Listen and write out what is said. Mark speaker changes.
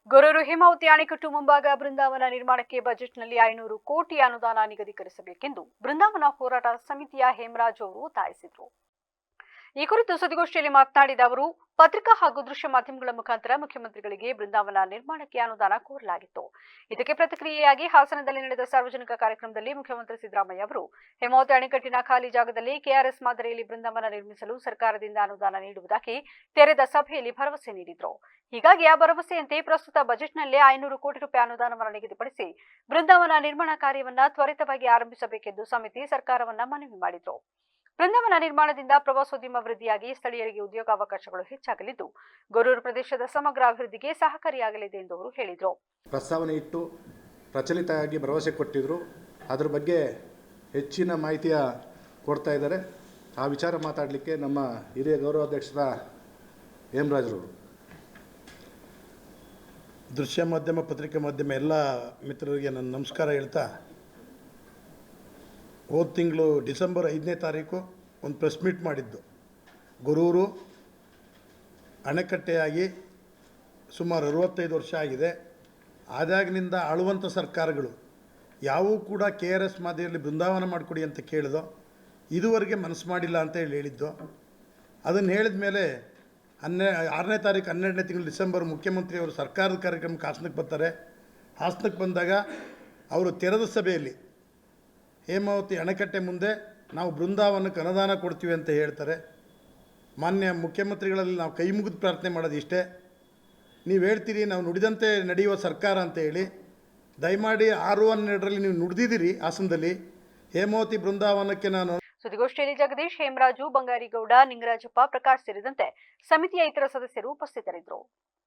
Speaker 1: ಗೊರೂರು ಹೇಮಾವತಿ ಅಣೆಕಟ್ಟು ಮುಂಭಾಗ ಬೃಂದಾವನ ನಿರ್ಮಾಣಕ್ಕೆ ಬಜೆಟ್ನಲ್ಲಿ 500 ಕೋಟಿ ಅನುದಾನ ನಿಗದಿಪಡಿಸಬೇಕೆಂದು ಬೃಂದಾವನ ಹೋರಾಟ ಸಮಿತಿಯ ಹೇಮರಾಜ್ ಅವರು ಒತ್ತಾಯಿಸಿದರು. ಈ ಕುರಿತು ಸುದ್ದಿಗೋಷ್ಠಿಯಲ್ಲಿ ಮಾತನಾಡಿದ ಅವರು, ಪತ್ರಿಕಾ ಹಾಗೂ ದೃಶ್ಯ ಮಾಧ್ಯಮಗಳ ಮುಖಾಂತರ ಮುಖ್ಯಮಂತ್ರಿಗಳಿಗೆ ಬೃಂದಾವನ ನಿರ್ಮಾಣಕ್ಕೆ ಅನುದಾನ ಕೋರಲಾಗಿತ್ತು. ಇದಕ್ಕೆ ಪ್ರತಿಕ್ರಿಯೆಯಾಗಿ ಹಾಸನದಲ್ಲಿ ನಡೆದ ಸಾರ್ವಜನಿಕ ಕಾರ್ಯಕ್ರಮದಲ್ಲಿ ಮುಖ್ಯಮಂತ್ರಿ ಸಿದ್ದರಾಮಯ್ಯ ಅವರು ಹೇಮಾವತಿ ಅಣೆಕಟ್ಟಿನ ಖಾಲಿ ಜಾಗದಲ್ಲಿ ಕೆಆರ್ಎಸ್ ಮಾದರಿಯಲ್ಲಿ ಬೃಂದಾವನ ನಿರ್ಮಿಸಲು ಸರ್ಕಾರದಿಂದ ಅನುದಾನ ನೀಡುವುದಾಗಿ ತೆರೆದ ಸಭೆಯಲ್ಲಿ ಭರವಸೆ ನೀಡಿದರು. ಹೀಗಾಗಿ ಆ ಭರವಸೆಯಂತೆ ಪ್ರಸ್ತುತ ಬಜೆಟ್ನಲ್ಲೇ 500 ಕೋಟಿ ರೂಪಾಯಿ ಅನುದಾನವನ್ನು ನಿಗದಿಪಡಿಸಿ ಬೃಂದಾವನ ನಿರ್ಮಾಣ ಕಾರ್ಯವನ್ನ ತ್ವರಿತವಾಗಿ ಆರಂಭಿಸಬೇಕೆಂದು ಸಮಿತಿ ಸರ್ಕಾರವನ್ನ ಮನವಿ ಮಾಡಿದರು. ಬೃಂದಾವನ ನಿರ್ಮಾಣದಿಂದ ಪ್ರವಾಸೋದ್ಯಮ ವೃದ್ಧಿಯಾಗಿ ಸ್ಥಳೀಯರಿಗೆ ಉದ್ಯೋಗಾವಕಾಶಗಳು ಹೆಚ್ಚಾಗಲಿದ್ದು ಗೊರೂರು ಪ್ರದೇಶದ ಸಮಗ್ರ ಅಭಿವೃದ್ಧಿಗೆ ಸಹಕಾರಿಯಾಗಲಿದೆ ಎಂದು ಅವರು ಹೇಳಿದರು.
Speaker 2: ಪ್ರಸ್ತಾವನೆ ಇಟ್ಟು ಪ್ರಚಲಿತವಾಗಿ ಭರವಸೆ ಕೊಟ್ಟಿದ್ರು. ಅದರ ಬಗ್ಗೆ ಹೆಚ್ಚಿನ ಮಾಹಿತಿಯ ಕೊಡ್ತಾ ಇದ್ದಾರೆ. ಆ ವಿಚಾರ ಮಾತಾಡಲಿಕ್ಕೆ ನಮ್ಮ ಹಿರಿಯ ಗೌರವಾಧ್ಯಕ್ಷರ ಹೇಮರಾಜರು.
Speaker 3: ದೃಶ್ಯ ಮಾಧ್ಯಮ, ಪತ್ರಿಕೆ ಮಾಧ್ಯಮ ಎಲ್ಲ ಮಿತ್ರರಿಗೆ ನನ್ನ ನಮಸ್ಕಾರ ಹೇಳ್ತಾ, ಹೋದ ತಿಂಗಳು ಡಿಸೆಂಬರ್ 5ನೇ ತಾರೀಕು ಒಂದು ಪ್ರೆಸ್ ಮೀಟ್ ಮಾಡಿದ್ದು. ಗೊರೂರು ಅಣೆಕಟ್ಟೆಯಾಗಿ ಸುಮಾರು 65 ವರ್ಷ ಆಗಿದೆ. ಆದಾಗಿನಿಂದ ಆಳುವಂಥ ಸರ್ಕಾರಗಳು ಯಾವೂ ಕೂಡ KRS ಮಾದರಿಯಲ್ಲಿ ಬೃಂದಾವನ ಮಾಡಿಕೊಡಿ ಅಂತ ಕೇಳಿದೋ ಇದುವರೆಗೆ ಮನಸ್ಸು ಮಾಡಿಲ್ಲ ಅಂತ ಹೇಳಿದ್ದು. ಅದನ್ನು ಹೇಳಿದ ಮೇಲೆ 6ನೇ ತಾರೀಕು 12ನೇ ತಿಂಗಳು ಡಿಸೆಂಬರ್ ಮುಖ್ಯಮಂತ್ರಿಯವರು ಸರ್ಕಾರದ ಕಾರ್ಯಕ್ರಮಕ್ಕೆ ಹಾಸನಕ್ಕೆ ಬರ್ತಾರೆ. ಹಾಸನಕ್ಕೆ ಬಂದಾಗ ಅವರು ತೆರೆದ ಸಭೆಯಲ್ಲಿ ಹೇಮಾವತಿ ಅಣೆಕಟ್ಟೆ ಮುಂದೆ ನಾವು ಬೃಂದಾವನಕ್ಕೆ ಅನುದಾನ ಕೊಡ್ತೀವಿ ಅಂತ ಹೇಳ್ತಾರೆ. ಮಾನ್ಯ ಮುಖ್ಯಮಂತ್ರಿಗಳಲ್ಲಿ ನಾವು ಕೈ ಮುಗಿದು ಪ್ರಾರ್ಥನೆ ಮಾಡೋದು ಇಷ್ಟೇ, ನೀವು ಹೇಳ್ತೀರಿ ನಾವು ನುಡಿದಂತೆ ನಡೆಯುವ ಸರ್ಕಾರ ಅಂತ ಹೇಳಿ. ದಯಮಾಡಿ 6-12ರಲ್ಲಿ ನೀವು ನುಡಿದಿದ್ದೀರಿ ಹಾಸನದಲ್ಲಿ. ಹೇಮಾವತಿ ಬೃಂದಾವನಕ್ಕೆ ನಾನು
Speaker 1: ಸುದ್ದಿಗೋಷ್ಠಿಯಲ್ಲಿ ಜಗದೀಶ್, ಹೇಮರಾಜು, ಬಂಗಾರಿಗೌಡ, ನಿಂಗರಾಜಪ್ಪ, ಪ್ರಕಾಶ್ ಸೇರಿದಂತೆ ಸಮಿತಿಯ ಇತರ ಸದಸ್ಯರು ಉಪಸ್ಥಿತರಿದ್ದರು.